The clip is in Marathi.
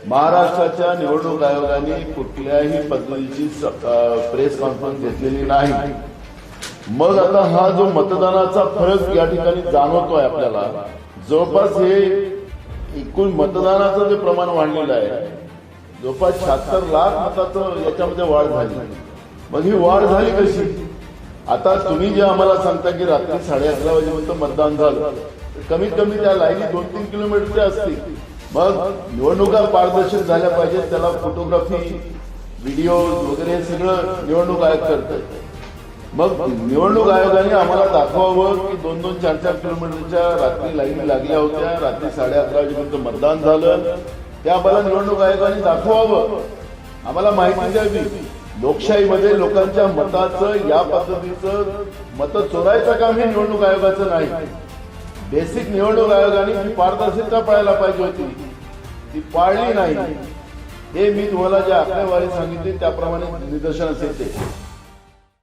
महाराष्ट्राच्या निवडणूक आयोगाने कुठल्याही पद्धतीची प्रेस कॉन्फरन्स घेतलेली नाही। मग आता हा जो मतदानाचा फरक या ठिकाणी जाणवतोय आपल्याला, जवळपास हे एकूण मतदानाचं जे प्रमाण वाढलेलं आहे, जवळपास 76 लाख मताचं याच्यामध्ये वाढ झाली। मग ही वाढ झाली कशी? आता तुम्ही जे आम्हाला सांगता की रात्री 11:30 वाजेपर्यंत मतदान झालं, कमीत कमी त्या लाईनी 2-3 किलोमीटरच्या असतील। मग निवडणुका पारदर्शक झाल्या पाहिजेत, त्याला फोटोग्राफी, व्हिडिओ वगैरे सगळं निवडणूक आयोग करतात। मग निवडणूक आयोगाने आम्हाला दाखवावं की 2-2, 4-4 किलोमीटरच्या रात्री लाईनी लागल्या होत्या, रात्री 11:30 वाजेपर्यंत मतदान झालं, ते आम्हाला निवडणूक आयोगाने दाखवावं, आम्हाला माहिती द्यावी। लोकशाहीमध्ये लोकांच्या मताचं या पद्धतीचं मत चोरायचं काम हे निवडणूक आयोगाचं नाही। बेसिक निवडणूक आयोगाने जी पारदर्शकता पाळायला पाहिजे होती ती पाळली नाही। हे मी तुम्हाला ज्या आकडेवारी सांगितली त्याप्रमाणे निदर्शनास येते।